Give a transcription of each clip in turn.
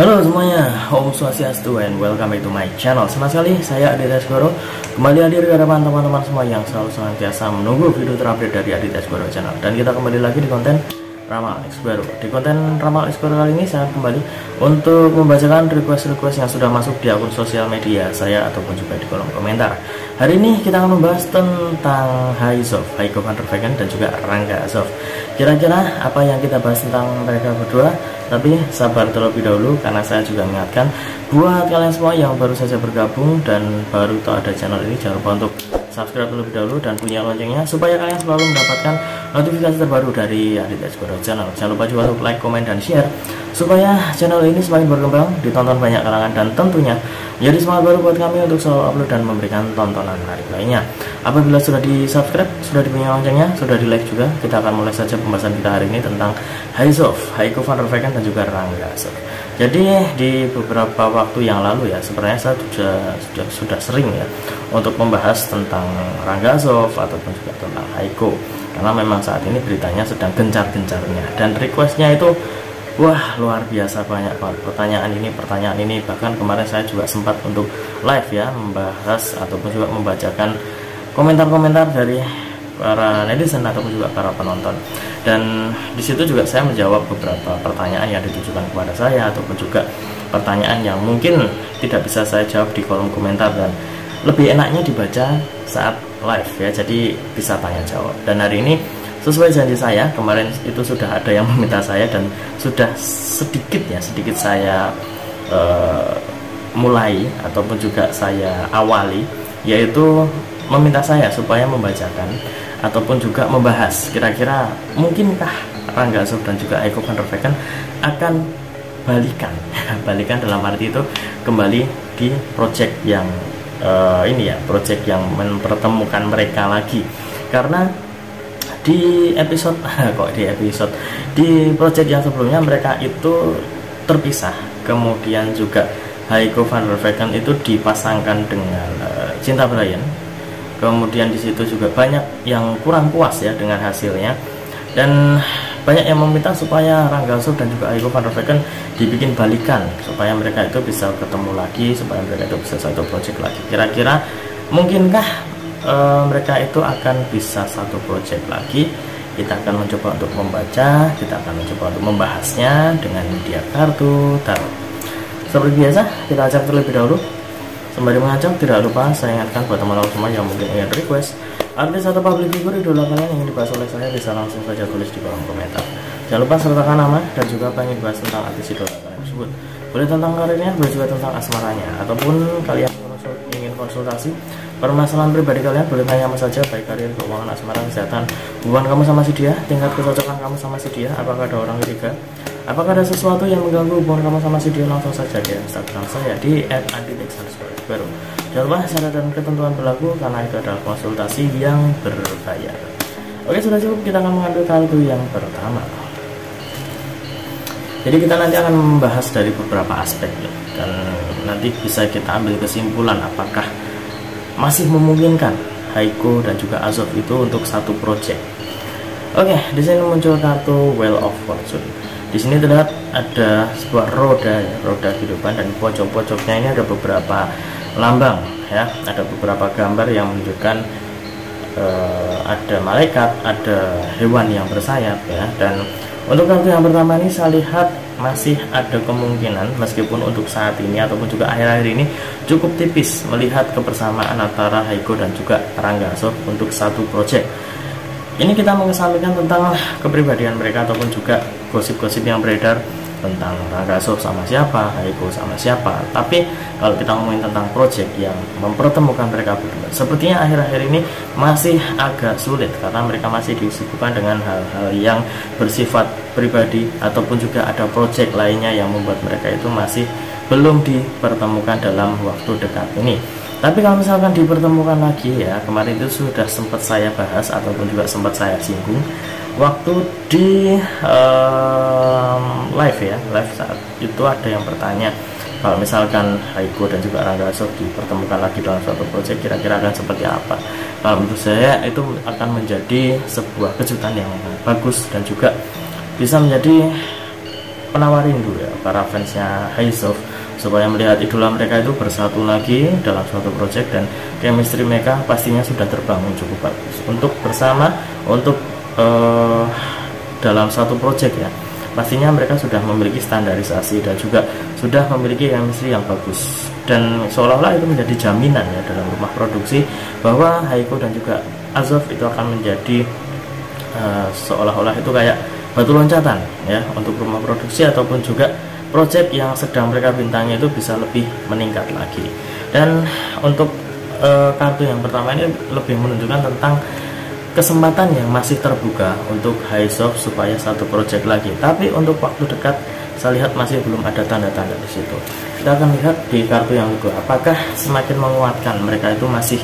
Halo semuanya, Om Swastiastu and welcome back to my channel. Senang sekali saya Aditya Sgoro kembali hadir di hadapan teman-teman semua yang selalu senantiasa menunggu video terupdate dari Aditya Sgoro channel. Dan kita kembali lagi di konten Ramal Sgoro. Di konten Ramal Sgoro kali ini saya kembali untuk membacakan request-request yang sudah masuk di akun sosial media saya ataupun juga di kolom komentar. Hari ini kita akan membahas tentang Haiko van der Veken dan juga Rangga Azov. Kira-kira apa yang kita bahas tentang mereka berdua? Tapi sabar terlebih dahulu karena saya juga mengingatkan buat kalian semua yang baru saja bergabung dan baru tahu ada channel ini, jangan lupa untuk subscribe terlebih dahulu dan punya loncengnya supaya kalian selalu mendapatkan notifikasi terbaru dari Aditya Sgoro channel. Jangan lupa juga untuk like, komen, dan share supaya channel ini semakin berkembang, ditonton banyak kalangan, dan tentunya jadi semangat baru buat kami untuk selalu upload dan memberikan tontonan menarik lainnya. Apabila sudah di subscribe, sudah dipunya loncengnya, sudah di like juga, kita akan mulai saja pembahasan kita hari ini tentang Haiko van der Veken dan juga Rangga Azov. Jadi di beberapa waktu yang lalu ya, sebenarnya saya sudah sering ya untuk membahas tentang Rangga Azov ataupun juga tentang Haiko, karena memang saat ini beritanya sedang gencar-gencarnya dan requestnya itu wah luar biasa banyak banget, pertanyaan ini bahkan kemarin saya juga sempat untuk live ya membahas ataupun juga membacakan komentar-komentar dari para netizen ataupun juga para penonton, dan disitu juga saya menjawab beberapa pertanyaan yang ditujukan kepada saya ataupun juga pertanyaan yang mungkin tidak bisa saya jawab di kolom komentar dan lebih enaknya dibaca saat live ya, jadi bisa tanya jawab. Dan hari ini sesuai janji saya kemarin itu sudah ada yang meminta saya dan sudah sedikit saya mulai ataupun juga saya awali, yaitu meminta saya supaya membacakan ataupun juga membahas kira-kira mungkinkah Rangga Azov dan juga Haiko van der Veken akan balikan dalam arti itu kembali di project yang project yang mempertemukan mereka lagi, karena di project yang sebelumnya mereka itu terpisah, kemudian juga Haiko van der Veken itu dipasangkan dengan Cinta Bryan. Kemudian di situ juga banyak yang kurang puas ya dengan hasilnya, dan banyak yang meminta supaya Rangga Azov dan juga Haiko van der Veken dibikin balikan supaya mereka itu bisa ketemu lagi, supaya mereka itu bisa satu project lagi. Kira-kira mungkinkah mereka itu akan bisa satu project lagi? Kita akan mencoba untuk membaca, kita akan mencoba untuk membahasnya dengan media kartu tarot. Seperti biasa, kita acak terlebih dahulu. Sembari mengacak, tidak lupa saya ingatkan buat teman-teman semua yang mungkin ingin request artis atau public figure idola kalian yang ingin dibahas oleh saya, bisa langsung saja tulis di kolom komentar. Jangan lupa sertakan nama dan juga apa yang dibahas tentang artis idola kalian tersebut. Boleh tentang karirnya, boleh juga tentang asmaranya, ataupun kalian ingin konsultasi permasalahan pribadi kalian, boleh tanya apa saja, baik karir, keuangan, asmara, kesehatan, hubungan kamu sama si dia, tingkat kecocokan kamu sama si dia, apakah ada orang ketiga, apakah ada sesuatu yang mengganggu hubungan kamu sama si dia, langsung saja di Instagram saya di @aditya_sgoro. Jangan lupa syarat dan ketentuan berlaku karena itu adalah konsultasi yang berbayar. Oke, sudah cukup, kita akan mengambil kartu yang pertama. Jadi kita nanti akan membahas dari beberapa aspek ya, dan nanti bisa kita ambil kesimpulan apakah masih memungkinkan Haiko dan juga Azov itu untuk satu project. Oke, di sini muncul kartu Wheel of Fortune. Di sini terlihat ada sebuah roda kehidupan, dan pojok-pojoknya ini ada beberapa lambang ya, ada beberapa gambar yang menunjukkan ada malaikat, ada hewan yang bersayap ya. Dan untuk kartu yang pertama ini saya lihat masih ada kemungkinan, meskipun untuk saat ini ataupun juga akhir-akhir ini cukup tipis melihat kebersamaan antara Haiko dan juga Rangga Azov untuk satu project. Ini kita mengesampingkan tentang kepribadian mereka ataupun juga gosip-gosip yang beredar tentang Rangga Azov sama siapa, Haiko sama siapa. Tapi kalau kita ngomongin tentang project yang mempertemukan mereka berdua, sepertinya akhir-akhir ini masih agak sulit karena mereka masih disibukkan dengan hal-hal yang bersifat pribadi ataupun juga ada project lainnya yang membuat mereka itu masih belum dipertemukan dalam waktu dekat ini. Tapi kalau misalkan dipertemukan lagi ya, kemarin itu sudah sempat saya bahas ataupun juga sempat saya singgung waktu di live saat itu ada yang bertanya kalau misalkan Haiko dan juga Rangga Azov dipertemukan lagi dalam suatu proyek, kira-kira akan seperti apa. Kalau menurut saya itu akan menjadi sebuah kejutan yang bagus dan juga bisa menjadi penawar rindu ya para fansnya HYZOF, supaya melihat idola mereka itu bersatu lagi dalam suatu project, dan chemistry mereka pastinya sudah terbangun cukup bagus untuk bersama, untuk dalam satu project ya. Pastinya mereka sudah memiliki standarisasi dan juga sudah memiliki chemistry yang bagus, dan seolah-olah itu menjadi jaminan ya dalam rumah produksi bahwa Haiko dan juga Azov itu akan menjadi seolah-olah itu kayak batu loncatan ya untuk rumah produksi ataupun juga project yang sedang mereka bintangi itu bisa lebih meningkat lagi. Dan untuk kartu yang pertama ini lebih menunjukkan tentang kesempatan yang masih terbuka untuk HYZOF supaya satu project lagi. Tapi untuk waktu dekat saya lihat masih belum ada tanda-tanda di situ. Kita akan lihat di kartu yang kedua, apakah semakin menguatkan mereka itu masih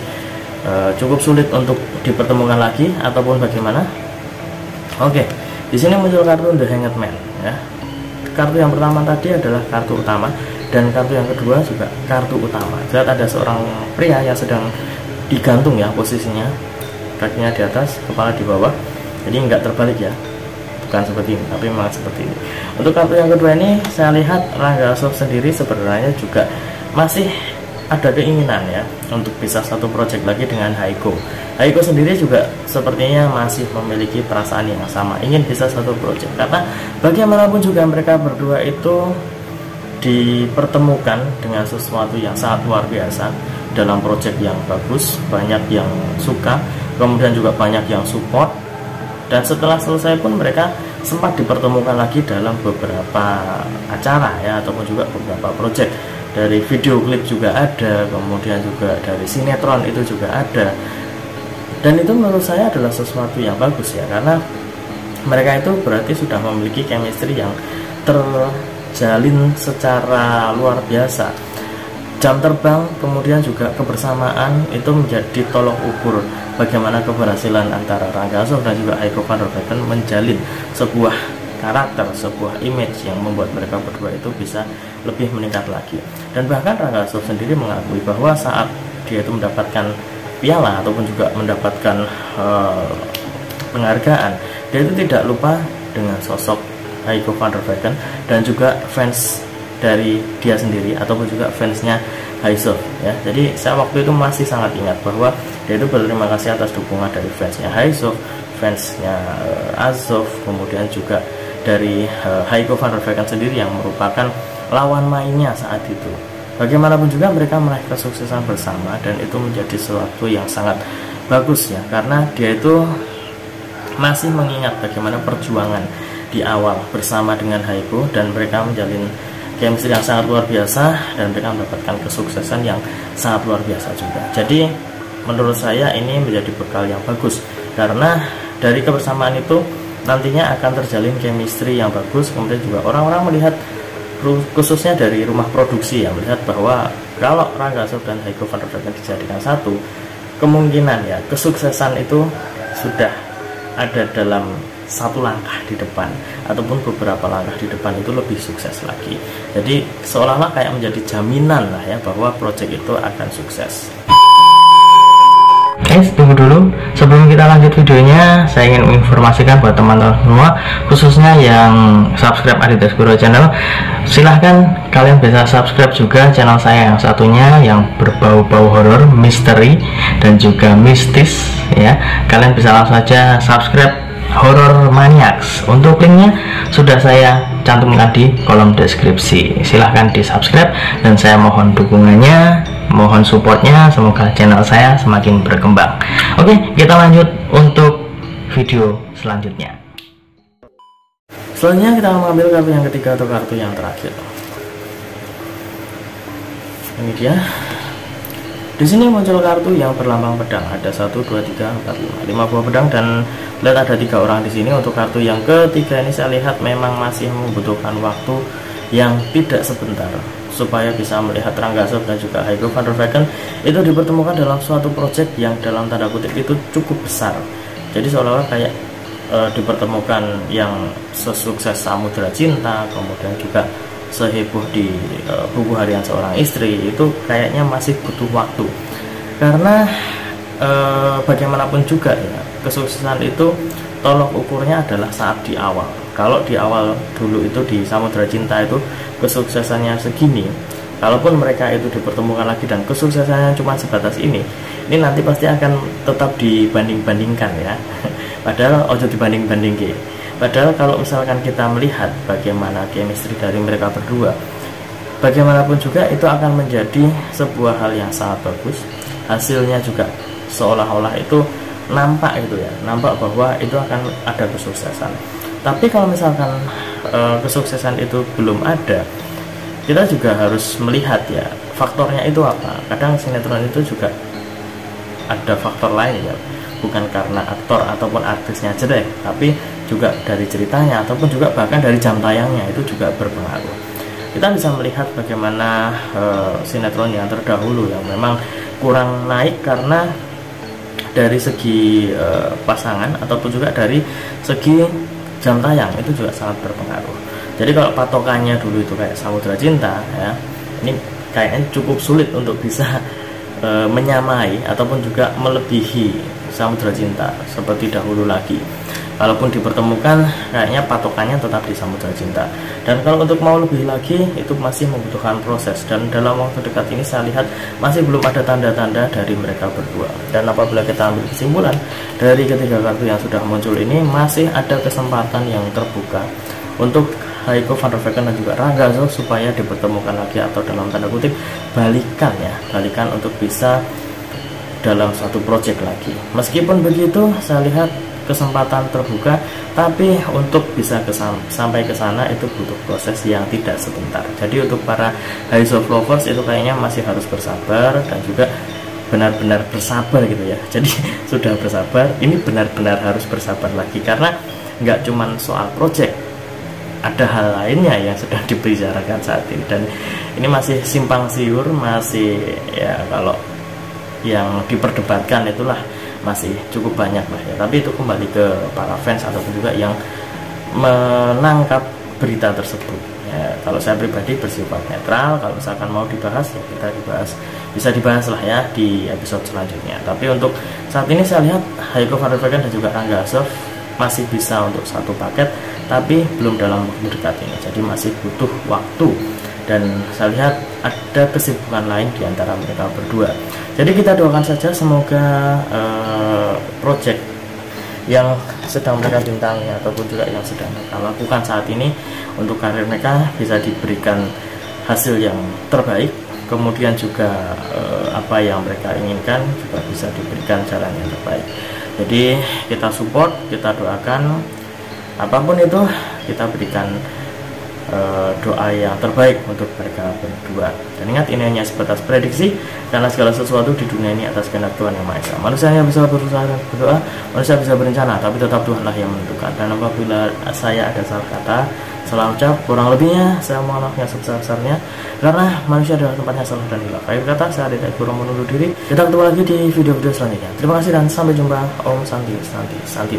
cukup sulit untuk dipertemukan lagi ataupun bagaimana? Oke, di sini muncul kartu The Hanged Man ya. Kartu yang pertama tadi adalah kartu utama, dan kartu yang kedua juga kartu utama. Lihat ada seorang pria yang sedang digantung ya posisinya, kakinya di atas, kepala di bawah, jadi nggak terbalik ya, bukan seperti ini, tapi memang seperti ini. Untuk kartu yang kedua ini saya lihat Rangga Azov sendiri sebenarnya juga masih ada keinginan ya untuk bisa satu project lagi dengan Haiko. Haiko sendiri juga sepertinya masih memiliki perasaan yang sama, ingin bisa satu project, karena bagaimanapun juga mereka berdua itu dipertemukan dengan sesuatu yang sangat luar biasa dalam project yang bagus, banyak yang suka, kemudian juga banyak yang support, dan setelah selesai pun mereka sempat dipertemukan lagi dalam beberapa acara ya, ataupun juga beberapa project. Dari video klip juga ada, kemudian juga dari sinetron itu juga ada, dan itu menurut saya adalah sesuatu yang bagus ya, karena mereka itu berarti sudah memiliki chemistry yang terjalin secara luar biasa. Jam terbang kemudian juga kebersamaan itu menjadi tolok ukur bagaimana keberhasilan antara Rangga Azov dan juga Haiko van der Vechten menjalin sebuah karakter, sebuah image yang membuat mereka berdua itu bisa lebih meningkat lagi. Dan bahkan Rangga Azov sendiri mengakui bahwa saat dia itu mendapatkan piala ataupun juga mendapatkan penghargaan, dia itu tidak lupa dengan sosok Haiko van der Vechten dan juga fans dari dia sendiri ataupun juga fansnya HYZOF ya. Jadi saya waktu itu masih sangat ingat bahwa dia itu berterima kasih atas dukungan dari fansnya HYZOF, fansnya Azov, kemudian juga dari Haiko van der Vechten sendiri yang merupakan lawan mainnya saat itu. Bagaimanapun juga mereka meraih kesuksesan bersama, dan itu menjadi sesuatu yang sangat bagus ya, karena dia itu masih mengingat bagaimana perjuangan di awal bersama dengan Haiko, dan mereka menjalin chemistry yang sangat luar biasa, dan mereka mendapatkan kesuksesan yang sangat luar biasa juga. Jadi menurut saya ini menjadi bekal yang bagus, karena dari kebersamaan itu nantinya akan terjalin chemistry yang bagus. Kemudian juga orang-orang melihat, khususnya dari rumah produksi yang melihat bahwa kalau Rangga Azov dan Haiko van der Vechten dijadikan satu, kemungkinan ya kesuksesan itu sudah ada dalam satu langkah di depan ataupun beberapa langkah di depan, itu lebih sukses lagi. Jadi seolah-olah kayak menjadi jaminan lah ya bahwa project itu akan sukses. Guys, tunggu dulu. Sebelum kita lanjut videonya, saya ingin menginformasikan buat teman-teman semua, khususnya yang subscribe Aditya Sgoro channel, silahkan kalian bisa subscribe juga channel saya yang satunya yang berbau-bau horor, misteri, dan juga mistis ya. Kalian bisa langsung saja subscribe Horror Maniacs. Untuk linknya sudah saya cantumkan di kolom deskripsi. Silahkan di subscribe, dan saya mohon dukungannya, mohon supportnya, semoga channel saya semakin berkembang. Oke, kita lanjut untuk video selanjutnya. Selanjutnya kita akan mengambil kartu yang ketiga atau kartu yang terakhir. Ini dia. Di sini muncul kartu yang berlambang pedang. Ada 1, 2, 3, 4, 5 buah pedang, dan lihat ada 3 orang di sini. Untuk kartu yang ketiga ini saya lihat memang masih membutuhkan waktu yang tidak sebentar supaya bisa melihat Rangga Azov dan juga Haiko van der Vechten itu dipertemukan dalam suatu project yang dalam tanda kutip itu cukup besar. Jadi seolah-olah kayak dipertemukan yang sesukses Samudra Cinta, kemudian juga seheboh di Buku Harian Seorang Istri, itu kayaknya masih butuh waktu, karena bagaimanapun juga ya kesuksesan itu tolok ukurnya adalah saat di awal. Kalau di awal dulu itu di Samudra Cinta itu kesuksesannya segini, kalaupun mereka itu dipertemukan lagi dan kesuksesannya cuma sebatas ini nanti pasti akan tetap dibanding-bandingkan ya. Padahal ojo dibanding-bandingke. Padahal kalau misalkan kita melihat bagaimana chemistry dari mereka berdua, bagaimanapun juga itu akan menjadi sebuah hal yang sangat bagus. Hasilnya juga seolah-olah itu nampak gitu ya, nampak bahwa itu akan ada kesuksesan. Tapi kalau misalkan kesuksesan itu belum ada, kita juga harus melihat ya faktornya itu apa. Kadang sinetron itu juga ada faktor lain ya, bukan karena aktor ataupun artisnya jelek, tapi juga dari ceritanya ataupun juga bahkan dari jam tayangnya itu juga berpengaruh. Kita bisa melihat bagaimana sinetron yang terdahulu yang memang kurang naik karena dari segi pasangan ataupun juga dari segi jam tayang itu juga sangat berpengaruh. Jadi kalau patokannya dulu itu kayak Samudra Cinta ya, ini kayaknya cukup sulit untuk bisa menyamai ataupun juga melebihi Samudra Cinta seperti dahulu lagi. Kalaupun dipertemukan, kayaknya patokannya tetap di Samudra Cinta. Dan kalau untuk mau lebih lagi, itu masih membutuhkan proses. Dan dalam waktu dekat ini saya lihat masih belum ada tanda-tanda dari mereka berdua. Dan apabila kita ambil kesimpulan dari ketiga kartu yang sudah muncul ini, masih ada kesempatan yang terbuka untuk Heiko van der Vecken dan juga Rangga supaya dipertemukan lagi, atau dalam tanda kutip balikan ya, balikan untuk bisa dalam satu project lagi. Meskipun begitu, saya lihat kesempatan terbuka, tapi untuk bisa sampai ke sana itu butuh proses yang tidak sebentar. Jadi untuk para High Soft Lovers itu kayaknya masih harus bersabar dan juga benar-benar bersabar gitu ya. Jadi sudah bersabar, ini benar-benar harus bersabar lagi karena nggak cuman soal project, ada hal lainnya yang sedang dibicarakan saat ini, dan ini masih simpang siur, masih ya kalau yang diperdebatkan itulah masih cukup banyak lah ya. Tapi itu kembali ke para fans ataupun juga yang menangkap berita tersebut ya. Kalau saya pribadi bersifat netral, kalau misalkan mau dibahas ya kita dibahas, bisa dibahas lah ya di episode selanjutnya. Tapi untuk saat ini saya lihat Heiko van der Vecken dan juga Rangga masih bisa untuk satu paket, tapi belum dalam waktu dekat ini, jadi masih butuh waktu. Dan saya lihat ada kesibukan lain di antara mereka berdua. Jadi kita doakan saja semoga project yang sedang mereka bintangi ataupun juga yang sedang mereka lakukan saat ini untuk karir mereka bisa diberikan hasil yang terbaik. Kemudian juga apa yang mereka inginkan juga bisa diberikan jalan yang terbaik. Jadi kita support, kita doakan, apapun itu kita berikan doa yang terbaik untuk mereka berdua. Dan ingat, ini hanya sebatas prediksi, karena segala sesuatu di dunia ini atas kehendak Tuhan Yang Maha Esa. Manusia hanya bisa berusaha dan berdoa, manusia bisa berencana, tapi tetap Tuhanlah yang menentukan. Dan apabila saya ada salah kata, salah ucap, kurang lebihnya saya mohon maaf yang sebesar-besarnya, karena manusia adalah tempatnya salah dan hilaf. Akhir kata, saya Aditya Guru menundur diri. Kita ketemu lagi di video-video selanjutnya. Terima kasih dan sampai jumpa. Om Santi Santi Santi.